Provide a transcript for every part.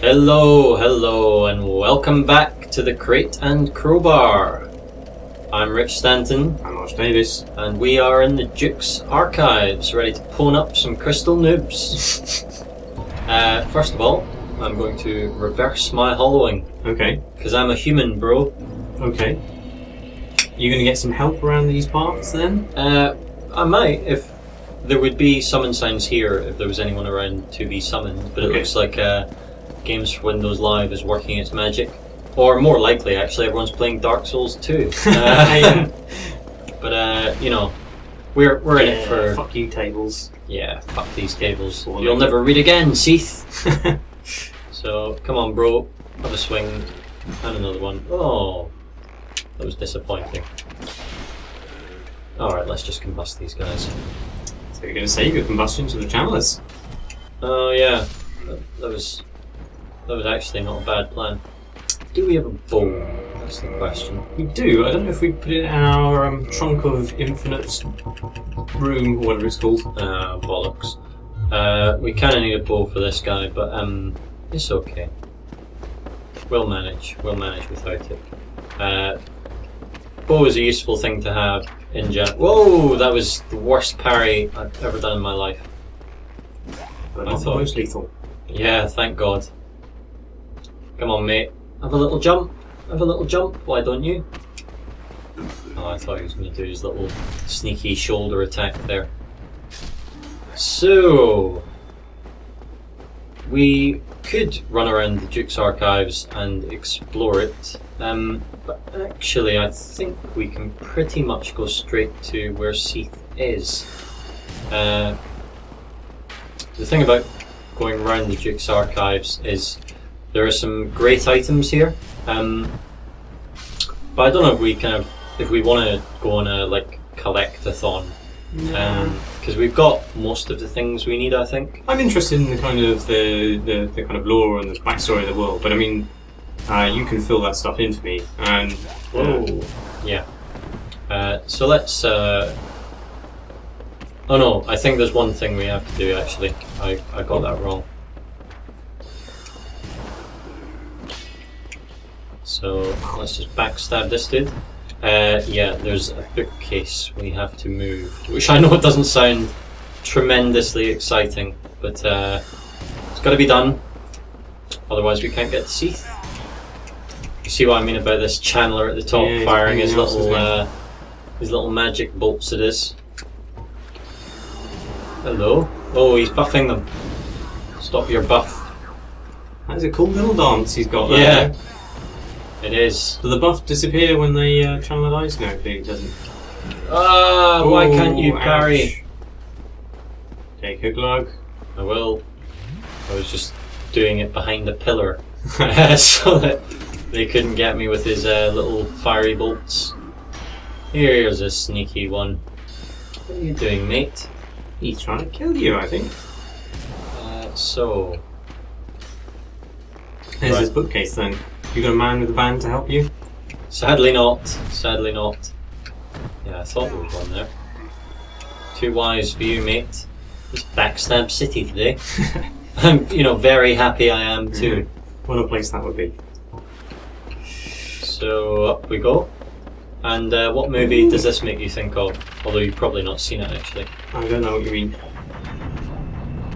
Hello, and welcome back to the Crate and Crowbar. I'm Rich Stanton. I'm Marsh Davies. And we are in the Duke's archives, ready to pwn up some crystal noobs. First of all, I'm going to reverse my hollowing. Okay. Because I'm a human, bro. Okay. You gonna get some help around these parts then? I might, if there would be summon signs here, if there was anyone around to be summoned, but it looks like Games for Windows Live is working its magic. Or more likely, actually, everyone's playing Dark Souls 2. But, you know, we're in it for... Fuck you, tables. Yeah, fuck these tables. You'll never read again, Seath! So, come on, bro. Have a swing. And another one. Oh, that was disappointing. Alright, let's just combust these guys. So you're going to save your combustion to the channelers? Oh, yeah. That was actually not a bad plan. Do we have a bowl? That's the question. We do. I don't know if we put it in our trunk of infinite room, or whatever it's called. Bollocks. We kind of need a bowl for this guy, but it's okay. We'll manage. We'll manage without it. Bow is a useful thing to have in general. Whoa! That was the worst parry I've ever done in my life. But not the most lethal. Yeah, thank God. Come on, mate. Have a little jump. Have a little jump. Why don't you? Oh, I thought he was going to do his little sneaky shoulder attack there. So, we could run around the Duke's archives and explore it, but actually I think we can pretty much go straight to where Seath is. The thing about going around the Duke's archives is there are some great items here, but I don't know if we want to go on a collect-a-thon, because we've got most of the things we need, I think. I'm interested in the kind of the kind of lore and the backstory of the world, but I mean, you can fill that stuff in for me. And yeah. So let's. Oh no, I think there's one thing we have to do actually. I got that wrong. So let's just backstab this dude. Yeah, there's a bookcase we have to move, which I know it doesn't sound tremendously exciting, but it's got to be done. Otherwise, we can't get to Seath. You see what I mean about this channeler at the top firing his little magic bolts at us. Hello. Oh, he's buffing them. Stop your buff. That's a cool little dance he's got there. Yeah. It is. Does the buff disappear when they channel the dice? No, it doesn't. Why can't you parry? Ouch. Take a glug. I will. I was just doing it behind a pillar so that they couldn't get me with his little fiery bolts. Here's a sneaky one. What are you doing, mate? He's trying to kill you, I think. So... There's his bookcase then. You got a man with a van to help you? Sadly not. Sadly not. Yeah, I thought there was one there. Too wise for you, mate. It's Backstab City today. I'm, very happy I am too. What a place that would be. So up we go. And what movie does this make you think of? Although you've probably not seen it actually. I don't know what you mean.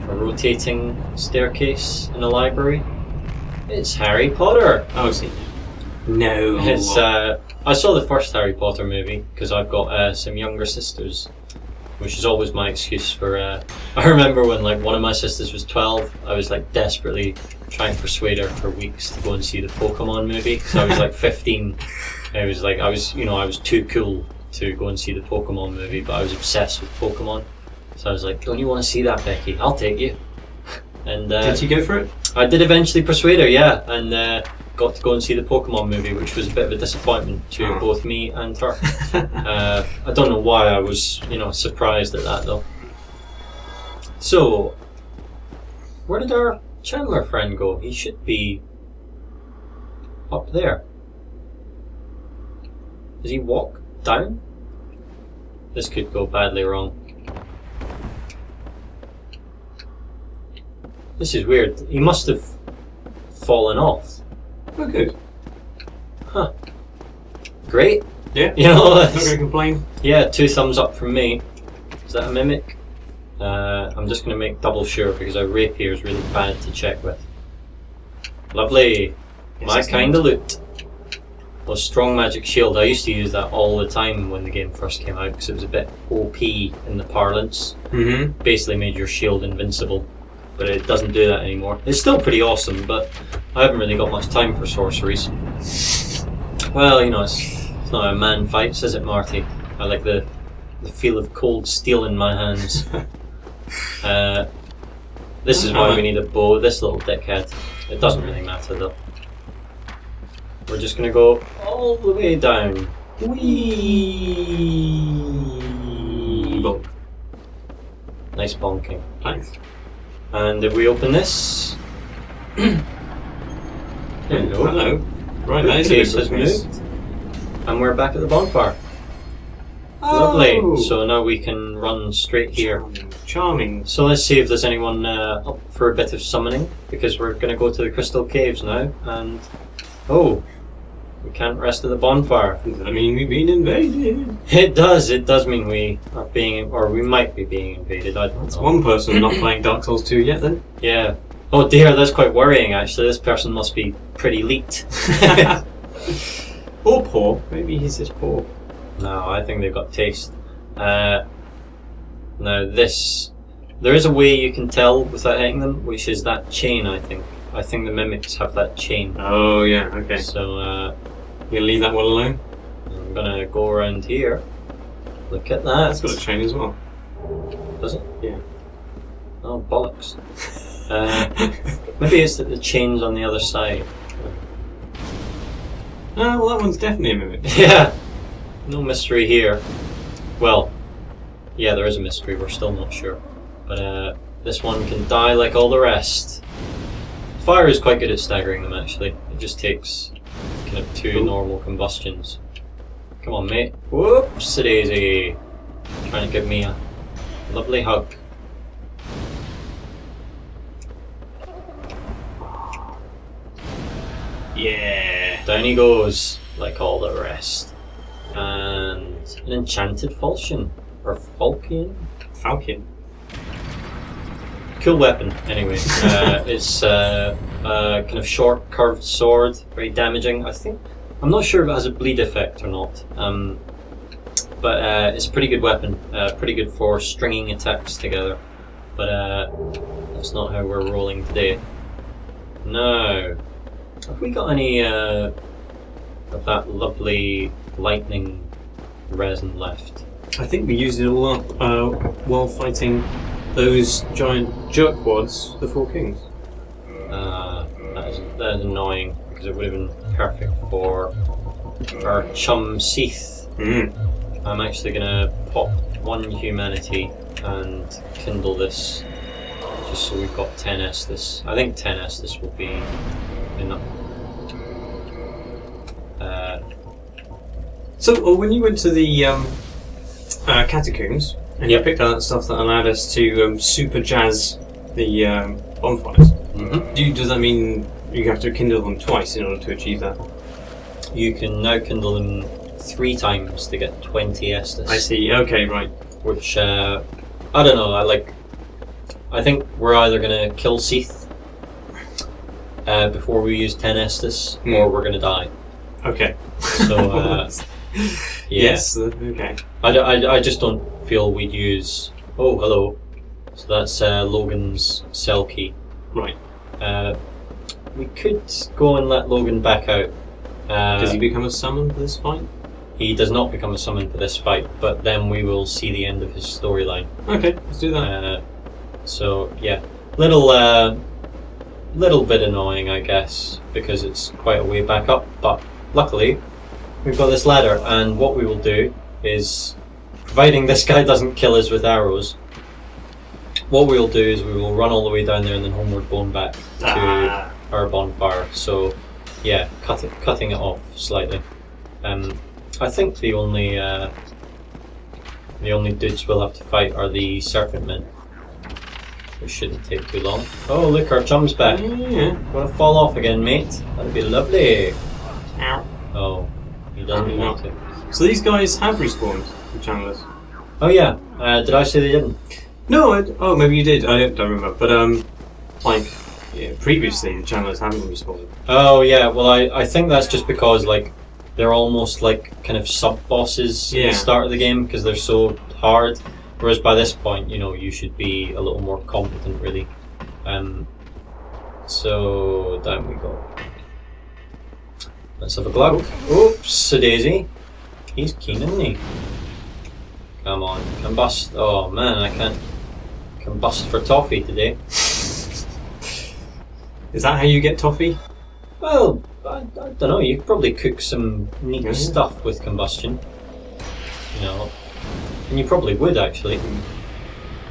A rotating staircase in a library? It's Harry Potter! Oh, see. No. It's, I saw the first Harry Potter movie because I've got some younger sisters, which is always my excuse for... I remember when one of my sisters was 12, I was desperately trying to persuade her for weeks to go and see the Pokemon movie because I was 15. I was too cool to go and see the Pokemon movie, but I was obsessed with Pokemon. So I was like, don't you want to see that, Becky? I'll take you. And did you go for it? I did eventually persuade her, yeah, and got to go and see the Pokemon movie, which was a bit of a disappointment to both me and her. I don't know why I was, surprised at that though. So, where did our Chandler friend go? He should be up there. Does he walk down? This could go badly wrong. This is weird. He must have fallen off. Oh, good. Huh. Great. Yeah. You know, Not going to complain. yeah, 2 thumbs up from me. Is that a mimic? I'm just going to make double sure because our rapier is really bad to check with. Lovely. Yes, My it's kind of loot. Well, strong magic shield. I used to use that all the time when the game first came out because it was a bit OP in the parlance. Mm-hmm. Basically made your shield invincible, but it doesn't do that anymore. It's still pretty awesome, but I haven't really got much time for sorceries. Well, you know, it's not a man fight, is it, Marty? I like the feel of cold steel in my hands. This is why we need a bow. This little dickhead. It doesn't really matter though. We're just gonna go all the way down. Whee! Bonk. Nice bonking. Thanks. And if we open this, there you go. Hello. Right, that is a Case big has place. moved, and we're back at the bonfire. Oh. Lovely. So now we can run straight here. Charming. Charming. So let's see if there's anyone up for a bit of summoning, because we're going to go to the crystal caves now, and oh, we can't rest at the bonfire. Does that mean we've been invaded? It does mean we are being, or we might be being invaded, I don't That's know. one person not playing Dark Souls 2 yet then. Yeah. Oh dear, that's quite worrying actually. This person must be pretty leaked. Or poor. Maybe he's just poor. No, I think they've got taste. Now this, there is a way you can tell without hitting them, which is that chain, I think. I think the mimics have that chain. Oh yeah, okay. So You gonna leave that one alone? I'm gonna go around here. Look at that. It's got a chain as well. Does it? Yeah. Oh, bollocks. Maybe it's that the chain's on the other side. Oh, well that one's definitely a mimic. Yeah. No mystery here. Well, yeah, there is a mystery. We're still not sure. But this one can die like all the rest. Fire is quite good at staggering them, actually. It just takes kind of 2 normal combustions. Come on, mate. Whoops, daisy. Trying to give me a lovely hug. Yeah. Down he goes, like all the rest. And an enchanted falchion. Or falchion? Falcon. Cool weapon, anyway. It's a kind of short, curved sword, very damaging. I'm not sure if it has a bleed effect or not. But it's a pretty good weapon. Pretty good for stringing attacks together. But that's not how we're rolling today. No. Have we got any of that lovely lightning resin left? I think we used it all up while fighting those giant jerkwads, the 4 kings. That is annoying, because it would have been perfect for our chum Seath. I'm actually going to pop 1 humanity and kindle this, just so we've got 10 Estus. I think 10 Estus will be enough. So when you went to the catacombs and you Yep. picked out that stuff that allowed us to super jazz the bonfires, does that mean you have to kindle them twice in order to achieve that? You can now kindle them 3 times to get 20 Estus. I see. Okay, right. Which, I don't know, I think we're either going to kill Seath before we use 10 Estus, or we're going to die. Okay. So, yeah. Yes. Okay. I just don't feel we'd use... Oh, hello. So that's Logan's cell key. Right. We could go and let Logan back out. Does he become a summon for this fight? He does not become a summon for this fight, but then we will see the end of his storyline. Okay, let's do that. So yeah, little bit annoying, I guess, because it's quite a way back up. But luckily, we've got this ladder, and what we will do is, providing this guy doesn't kill us with arrows, what we will do is we will run all the way down there and then homeward bone back to our bonfire. So yeah, cutting it off slightly. I think the only dudes we'll have to fight are the serpent men. It shouldn't take too long. Oh, look, our chum's back. Yeah. Wanna fall off again, mate? That'd be lovely. Ow. Oh, he doesn't want to. So these guys have respawned, the channelers. Oh yeah, did I say they didn't? No, oh maybe you did. I don't remember. But like previously the channelers haven't respawned. Oh yeah, well I think that's just because like they're almost like kind of sub bosses at the start of the game because they're so hard. Whereas by this point, you know, you should be a little more competent, really. So down we go. Let's have a glug. Oops, a daisy. He's keen, isn't he? Come on, combust. Oh man, I can't combust for toffee today. Is that how you get toffee? Well, I don't know. You could probably cook some neat stuff with combustion. You know, and you probably would actually.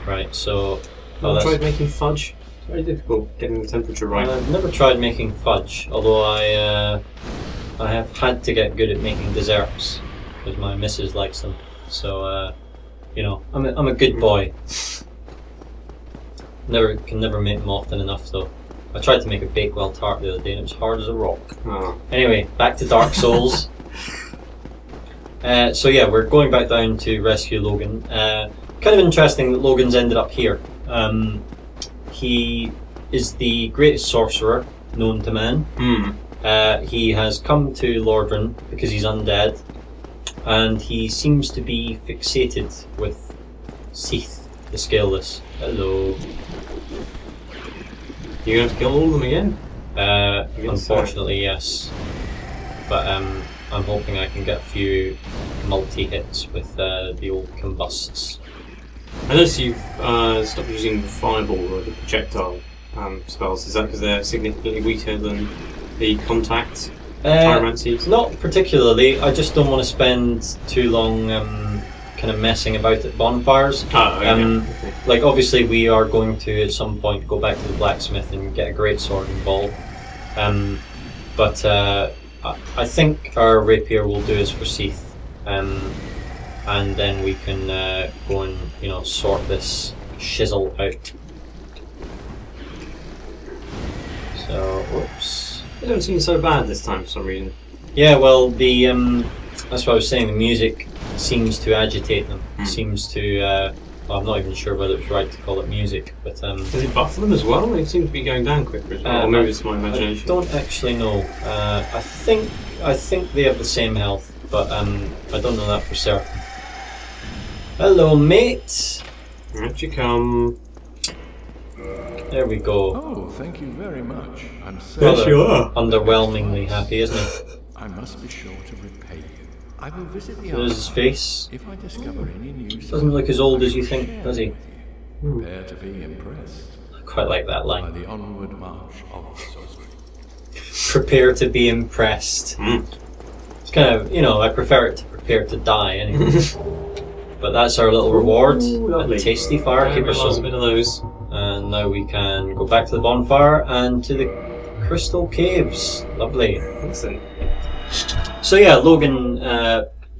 Right, so. Have you tried making fudge? It's very difficult getting the temperature right. I've never tried making fudge, although I have had to get good at making desserts because my missus likes them. So you know, I'm a good boy. Can never make them often enough though. I tried to make a Bakewell tart the other day and it was hard as a rock. Oh. Anyway, back to Dark Souls. So yeah, we're going back down to rescue Logan. Kind of interesting that Logan's ended up here. He is the greatest sorcerer known to man. He has come to Lordran because he's undead, and he seems to be fixated with Seath, the Scaleless. Hello. You're going to have to kill all of them again? Unfortunately, yes. But I'm hoping I can get a few multi-hits with the old combusts. I notice you've stopped using the fireball or the projectile spells. Is that because they're significantly weaker than the contact pyromancies? Not particularly. I just don't want to spend too long kind of messing about at bonfires. Oh, okay. Like obviously we are going to at some point go back to the blacksmith and get a great sword and ball. But I think our rapier will do us for Seath. And then we can go and, you know, sort this shizzle out. So, whoops. They don't seem so bad this time for some reason. Yeah, well, the that's what I was saying. The music seems to agitate them. Seems to. Well, I'm not even sure whether it's right to call it music, but does it buff them as well? They seem to be going down quicker as well. Or maybe it's my imagination. I don't actually know. I think they have the same health, but I don't know that for certain. Hello, mate. Out you come. There we go. Oh, thank you very much. I'm so Yes, you are. Underwhelmingly happy, isn't he? I must be sure to repay you. I will visit the There's his face. if I discover any new. Doesn't look as old as you think, does he? Prepare to be impressed I quite like that by line. the onward march of sorcery. Prepare to be impressed. It's kind of, you know, I prefer it to prepare to die anyway. But that's our little reward. Lovely. A tasty firekeeper Lots a soul. bit of those. And now we can go back to the bonfire and to the crystal caves. Lovely. Excellent. So yeah, Logan,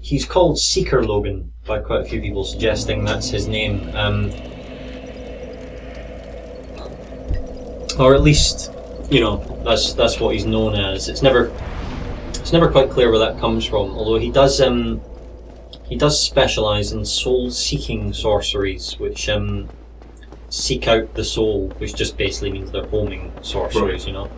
he's called Seeker Logan by quite a few people, suggesting that's his name. Or at least, you know, that's what he's known as. It's never quite clear where that comes from, although he does specialise in soul-seeking sorceries, which seek out the soul, which just basically means they're homing sorceries, you know.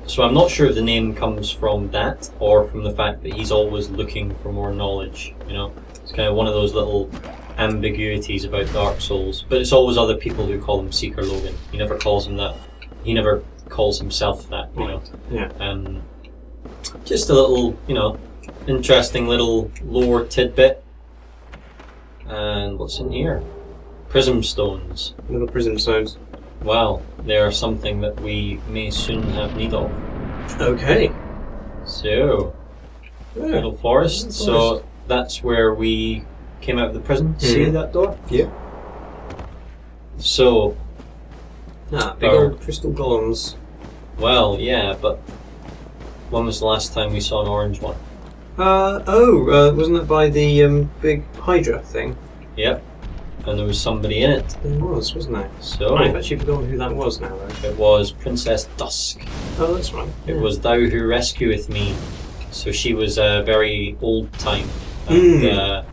So I'm not sure if the name comes from that or from the fact that he's always looking for more knowledge, you know. It's kind of one of those little ambiguities about Dark Souls, but it's always other people who call him Seeker Logan. He never calls him that. He never calls himself that, you know. Yeah. Just a little, you know, interesting little lore tidbit. And what's in here? Prism stones. Little prism stones. Wow, they are something that we may soon have need of. Okay. So, little forest. So that's where we came out of the prison. See that door? Yeah. So, Big old crystal golems. well, yeah, but when was the last time we saw an orange one? Wasn't that by the big Hydra thing? Yep. and there was somebody in it. There was, wasn't there? So I've actually forgotten who that was now, though. it was Princess Dusk. Oh, that's right. It was thou who rescueth me. So she was very old time. And,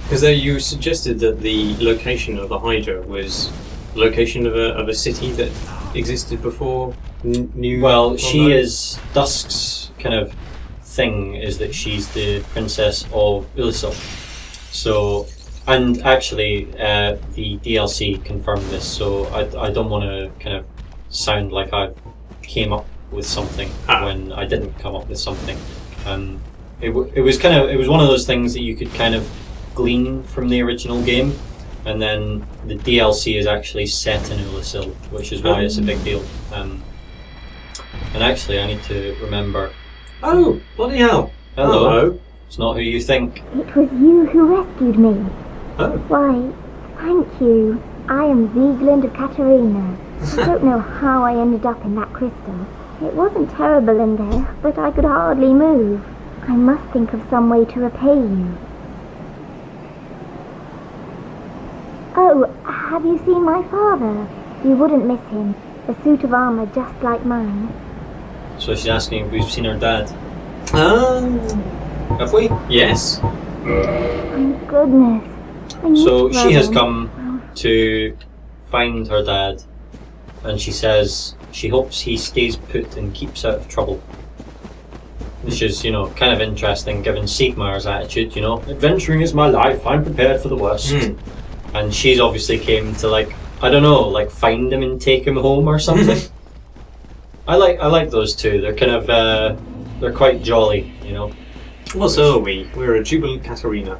because you suggested that the location of the Hydra was the location of a city that existed before New. well, she is Dusk's kind of thing is that she's the princess of Ulisil. So, and actually, the DLC confirmed this. So I don't want to kind of sound like I came up with something when I didn't come up with something. It was one of those things that you could kind of glean from the original game, and then the DLC is actually set in Ulisil, which is why it's a big deal. And actually, I need to remember. Oh, bloody hell! Hello. It's not who you think. It was you who rescued me. Oh. Why, thank you. I am Sieglinde of Katarina. I don't know how I ended up in that crystal. It wasn't terrible in there, but I could hardly move. I must think of some way to repay you. Oh, have you seen my father? You wouldn't miss him. A suit of armour just like mine. So she's asking if we've seen her dad. Have we? Yes. Thank goodness. So she has come to find her dad, and she says she hopes he stays put and keeps out of trouble. Which is, kind of interesting given Sigmar's attitude, adventuring is my life, I'm prepared for the worst. And she's obviously came to find him and take him home or something. I like those two. They're kind of they're quite jolly, Well, so are we. We're a jubilant Katarina.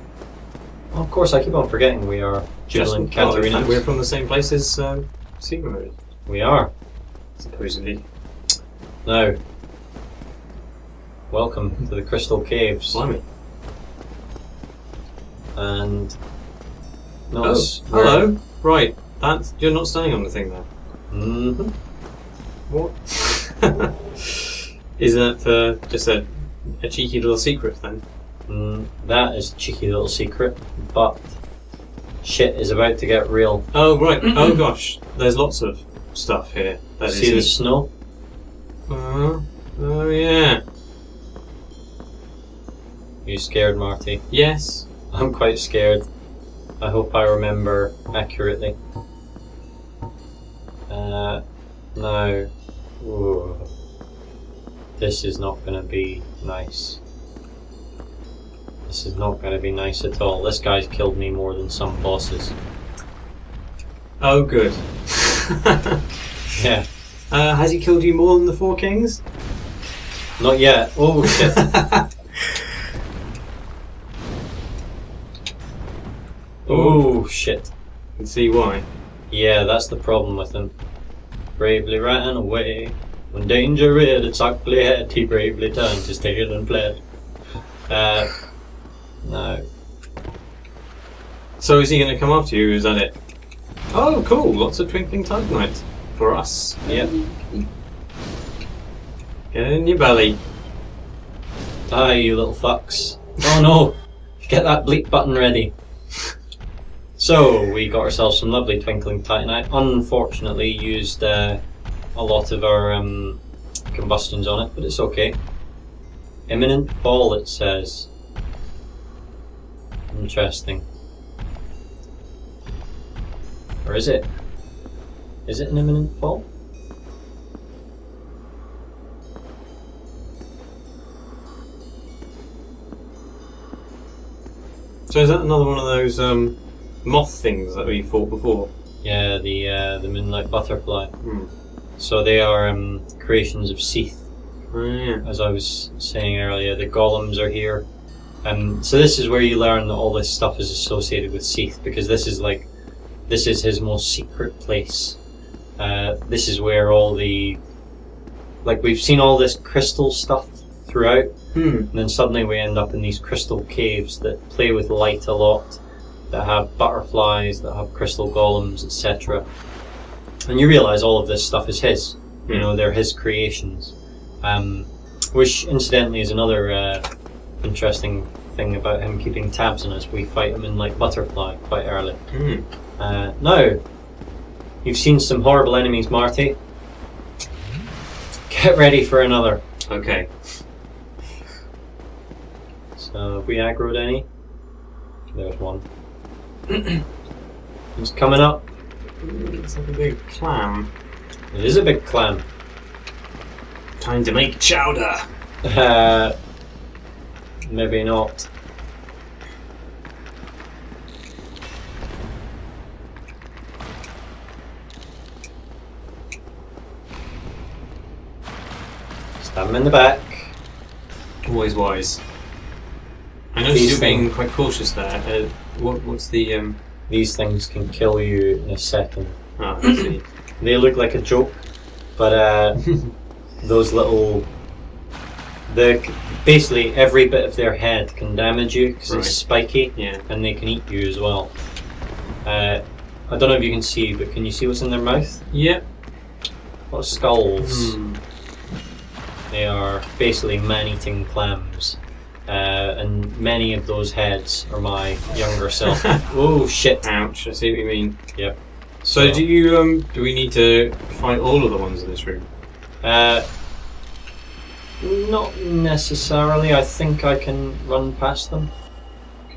Well, of course, I keep on forgetting we are jubilant Katarinas. We're from the same place as Sigmar is. We are. Supposedly. Now, welcome to the Crystal Caves. Blimey. And notice. Hello. Right. You're not staying on the thing there. Mm-hmm. What? Is that just a cheeky little secret then? That is a cheeky little secret, but shit is about to get real. Oh right. Oh gosh. There's lots of stuff here. See the snow? Oh yeah. You scared, Marty? Yes. I'm quite scared. I hope I remember accurately. Now, ooh, this is not going to be nice. This is not going to be nice at all. This guy's killed me more than some bosses. Oh good. Yeah. Has he killed you more than the Four Kings? Not yet. Oh shit. Oh shit. I can see why. Yeah, that's the problem with him. Bravely ran away. When danger reared its ugly head, he bravely turned his tail and fled. No. So is he going to come after you? Is that it? Oh, cool! Lots of twinkling titanite for us. Yep. Get it in your belly. Die, you little fucks. Oh no! Get that bleep button ready. So, we got ourselves some lovely twinkling titanite. Unfortunately, used a lot of our combustions on it, but it's okay. Imminent fall, it says. Interesting. Or is it? Is it an imminent fall? So is that another one of those moth things that we fought before? Yeah, the moonlight butterfly. So they are creations of Seath. Oh, yeah. As I was saying earlier, the golems are here. So this is where you learn that all this stuff is associated with Seath, because this is his most secret place. This is where all the... we've seen all this crystal stuff throughout, and then suddenly we end up in these crystal caves that play with light a lot, that have butterflies, that have crystal golems, etc. And you realise all of this stuff is his. You know, they're his creations. Which, incidentally, is another interesting thing about him keeping tabs on us. We fight him in Butterfly quite early. Now, you've seen some horrible enemies, Marty. Get ready for another. Okay. So, have we aggroed any? There's one. It's coming up. It's like a big clam. It is a big clam. Time to make chowder. Maybe not. Stab him in the back. Always wise. I know you're being quite cautious there. What's the These things can kill you in a second. Ah, I see. They look like a joke, but those little... basically every bit of their head can damage you because it's spiky, and they can eat you as well. I don't know if you can see, but can you see what's in their mouth? Yep. What are skulls? They are basically man-eating clams. And many of those heads are my younger self. Oh shit! Ouch! I see what you mean. Yep. So do you do we need to fight all of the ones in this room? Not necessarily. I think I can run past them.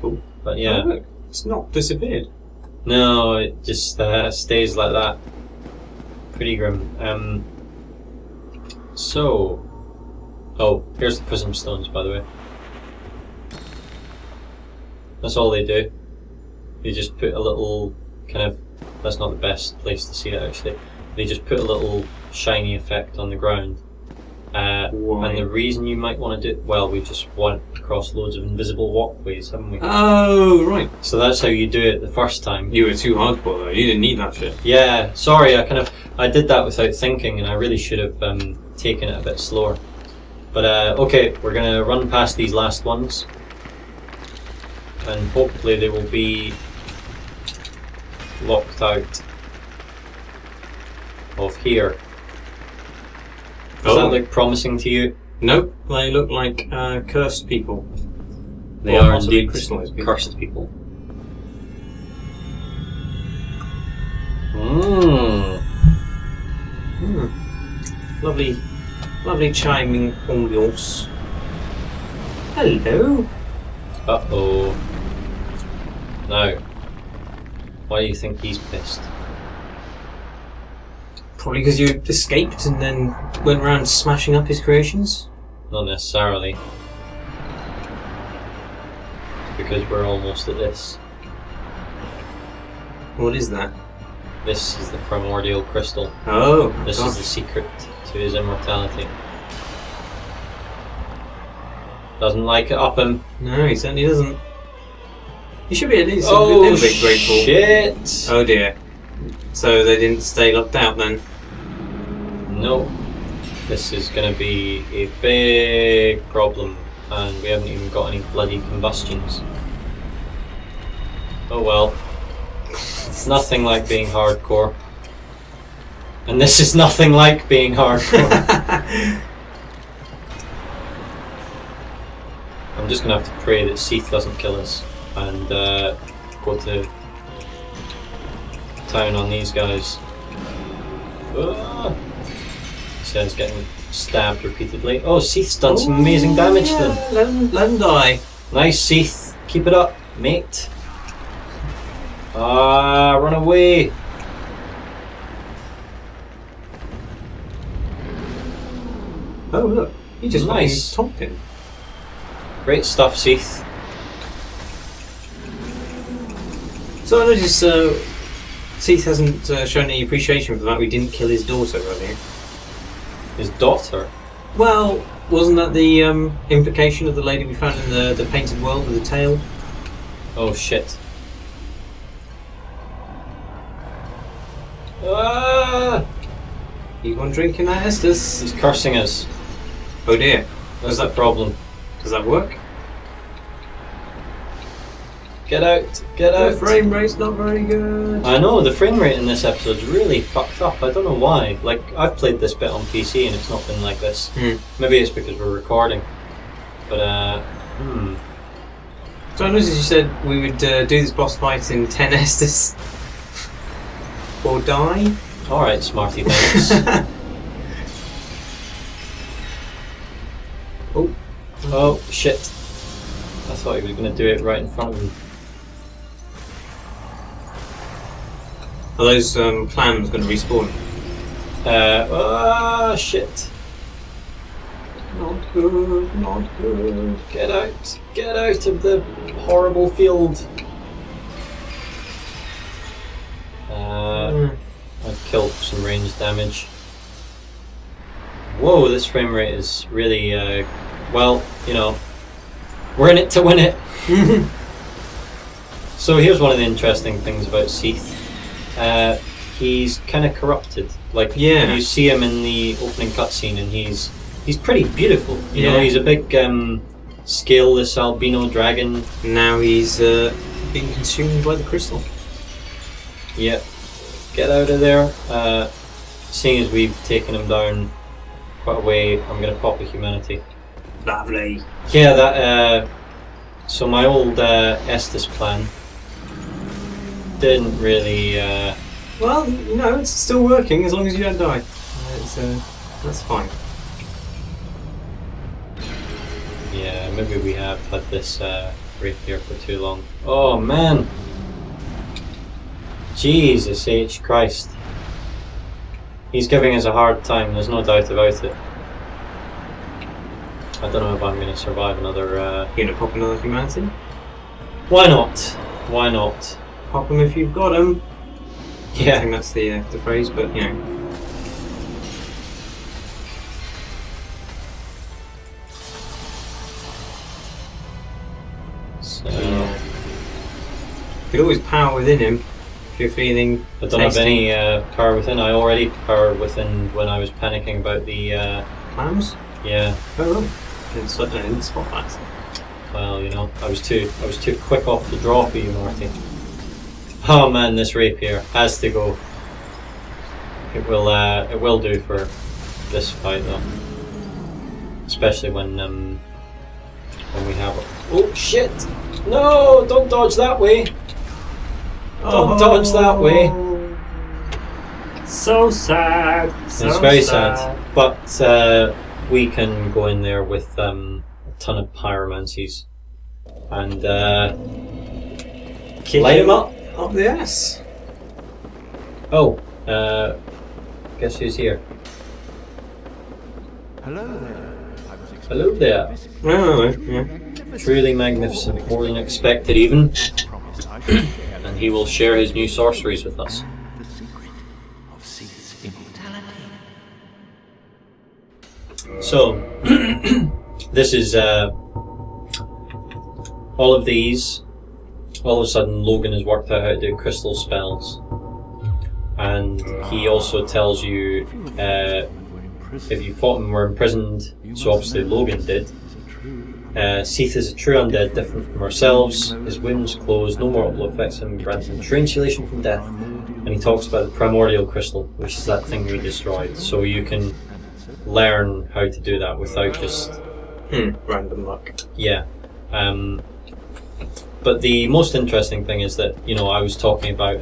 Cool. But yeah. Oh, look, it's not disappeared. No, it just stays like that. Pretty grim. So. Oh, here's the prism stones, by the way. That's all they do. They just put a little kind of... That's not the best place to see it, actually. They just put a little shiny effect on the ground. And the reason you might want to do... Well, we just went across loads of invisible walkways, haven't we? Oh, right. So that's how you do it the first time. You were too hardcore, though. You didn't need that shit. Yeah, sorry, I did that without thinking, and I really should have taken it a bit slower. But, okay, we're going to run past these last ones. And hopefully they will be locked out of here. Does that look promising to you? Nope, they look like cursed people. They are indeed cursed people. Lovely chiming ambiance. Hello. Uh-oh. Now, why do you think he's pissed? Probably because you escaped and then went around smashing up his creations? Not necessarily. Because we're almost at this. What is that? This is the primordial crystal. Oh, this is the secret to his immortality. Doesn't like it up him. No, he certainly doesn't. You should be at least a little bit grateful. Shit! Oh dear. So they didn't stay locked out then? No. This is going to be a big problem, and we haven't even got any bloody combustions. Oh well. It's nothing like being hardcore. And this is nothing like being hardcore. I'm just going to have to pray that Seath doesn't kill us and go to town on these guys. Says getting stabbed repeatedly. Oh, Seath's done some amazing damage to them. Let him die. Nice, Seath. Keep it up, mate. Ah, run away. Oh, look. He just nice. Tompkin. Great stuff, Seath. So I noticed Seath hasn't shown any appreciation for that we didn't kill his daughter earlier. His daughter? Well, wasn't that the implication of the lady we found in the painted world with the tail? Oh shit. Ah! Keep on drinking that Estus. He's cursing us. Oh dear. That's the problem. Does that work? Get out! Get out! The frame rate's not very good. I know, the frame rate in this episode's really fucked up. I don't know why. Like, I've played this bit on PC and it's not been like this. Maybe it's because we're recording. But, So I noticed you said we would do this boss fight in 10 Estus. or die. Alright, smarty pants. Oh, shit. I thought he was going to do it right in front of him. Are those clams going to respawn? Oh, shit. Not good, not good. Get out of the horrible field. I've killed some range damage. Whoa, this frame rate is really, well, you know, we're in it to win it. So here's one of the interesting things about Seath. He's kind of corrupted. Like, you see him in the opening cutscene, and he's pretty beautiful. You know, he's a big scaleless albino dragon. Now he's being consumed by the crystal. Yep. Get out of there. Seeing as we've taken him down quite a way, I'm going to pop a humanity. Lovely. Yeah, that. So my old Estes plan didn't really. Well, you know, it's still working as long as you don't die. That's fine. Yeah, maybe we have had this rapier for too long. Oh man! Jesus H. Christ. He's giving us a hard time, there's no doubt about it. I don't know if I'm going to survive another... You gonna pop another humanity? Why not? Why not? Pop them if you've got them. Yeah. I think that's the phrase, but you know. So... You could always power within him if you're feeling I don't have any power within. I already powered within when I was panicking about the... Clams? Yeah. Oh, right. I didn't spot that. Well, you know, I was too quick off the draw for you, Marty. Oh man, this rapier has to go. It will do for this fight though. Especially when we have it. Oh shit! No, don't dodge that way. Don't dodge that way. So sad. So it's very sad. But we can go in there with a ton of pyromancies and light him up. Up the ass. Oh, guess who's here? Hello there. Hello there. Oh, yeah. Truly magnificent, more than expected even. And he will share his new sorceries with us. The secret of Seath's immortality. So, this is all of these. All of a sudden, Logan has worked out how to do crystal spells, and he also tells you if you fought him and were imprisoned. So obviously Logan did. Seath is a true undead, different from ourselves. His wounds close, no mortal blow affects him, grants him true insulation from death. And he talks about the primordial crystal, which is that thing we destroyed. So you can learn how to do that without just random luck. Yeah. But the most interesting thing is that, you know, I was talking about,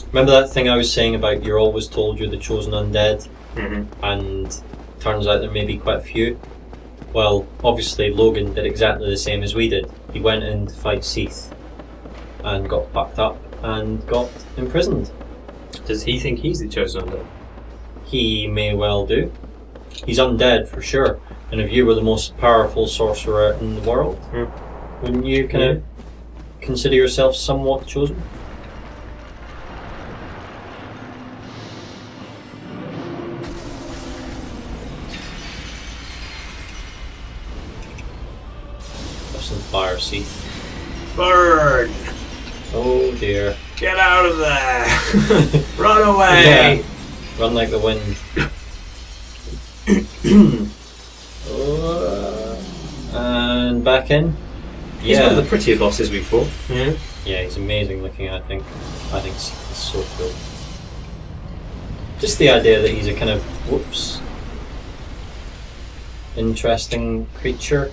remember that thing I was saying about you're always told you're the chosen undead, and turns out there may be quite a few? Well, obviously Logan did exactly the same as we did. He went in to fight Seath, and got fucked up, and got imprisoned. Does he think he's the chosen undead? He may well do. He's undead for sure, and if you were the most powerful sorcerer in the world, wouldn't you kind of consider yourself somewhat chosen? Have some fire, Seath. Burn! Oh dear. Get out of there! Run away! Yeah. Run like the wind. And back in. He's one of the prettier bosses we fought. Yeah. Yeah, he's amazing looking, I think. I think he's so cool. Just the idea that he's a kind of, interesting creature,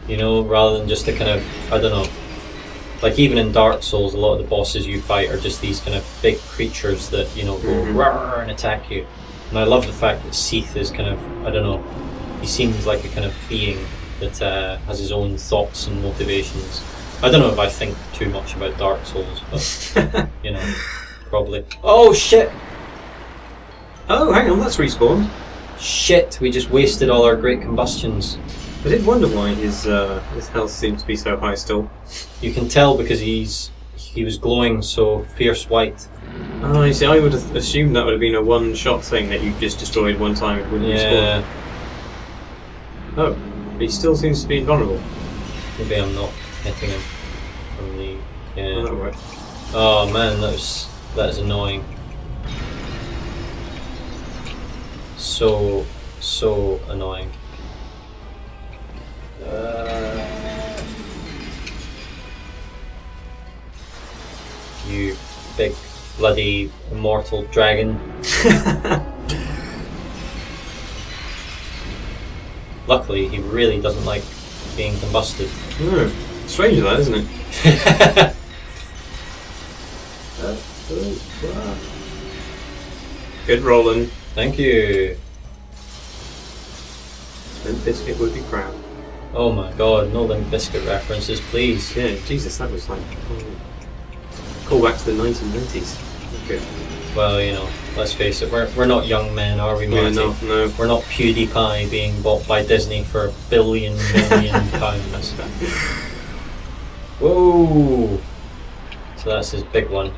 you know, rather than just a kind of, I don't know, Like even in Dark Souls, a lot of the bosses you fight are just these kind of big creatures that, you know, go roar and attack you. And I love the fact that Seath is kind of, I don't know, he seems like a kind of being that has his own thoughts and motivations. I don't know if I think too much about Dark Souls, but, you know, probably. Oh shit! Oh, hang on, that's respawned. Shit, we just wasted all our great combustions. I did wonder why his health seems to be so high still. You can tell because he was glowing so fierce white. Oh, you see, I would have assumed that would have been a one-shot thing that you just destroyed one time and wouldn't respawn. Oh, but he still seems to be invulnerable. Maybe I'm not hitting him from the... Yeah. Oh, that'll work. Oh man, that is annoying. So annoying. You big bloody immortal dragon. Luckily, he really doesn't like being combusted. No. Strange that, isn't it? Good rolling. Thank you. Limp Biscuit would be proud. Oh my god, no Limp Biscuit references, please. Yeah, Jesus, that was like... Call back to the 1990s. Good. Well, you know, let's face it, we're not young men, are we, Marty? Yeah, no. We're not PewDiePie being bought by Disney for £1 billion pounds. Whoa! So that's his big one.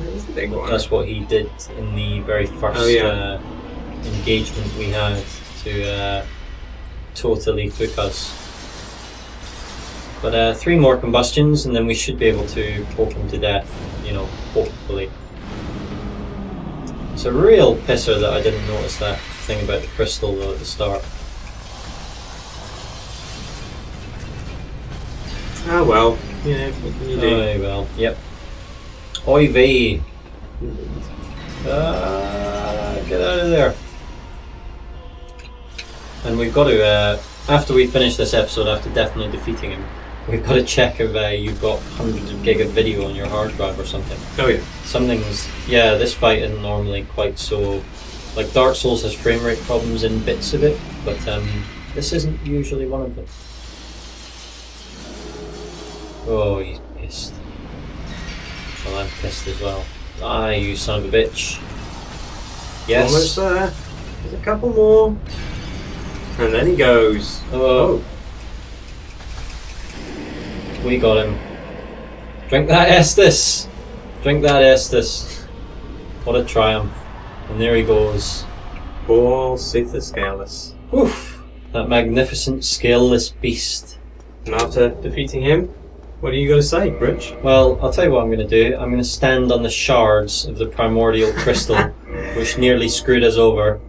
That's the big one. That's what he did in the very first engagement we had to totally cook us. But 3 more combustions and then we should be able to poke him to death, you know, hopefully. It's a real pisser that I didn't notice that thing about the crystal though at the start. Ah well, yeah, what can you do? Oh well, yep. Oy vey! Get out of there! And we've got to, after we finish this episode, after definitely defeating him, we've got to check if you've got hundreds of gig of video on your hard drive or something. Oh yeah. Something's, yeah, this fight isn't normally quite so, like Dark Souls has frame rate problems in bits of it, but this isn't usually one of them. Oh, he's pissed. Well, I'm pissed as well. Ah, you son of a bitch. Yes. Almost there. There's a couple more. And then he goes. Oh. We got him. Drink that Estus! Drink that Estus. What a triumph. And there he goes. Poor Seath the Scaleless. Oof! That magnificent scaleless beast. And after defeating him, what are you going to say, Bridge? Well, I'll tell you what I'm going to do. I'm going to stand on the shards of the primordial crystal, which nearly screwed us over,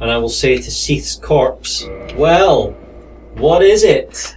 and I will say to Seath's corpse, well, what is it?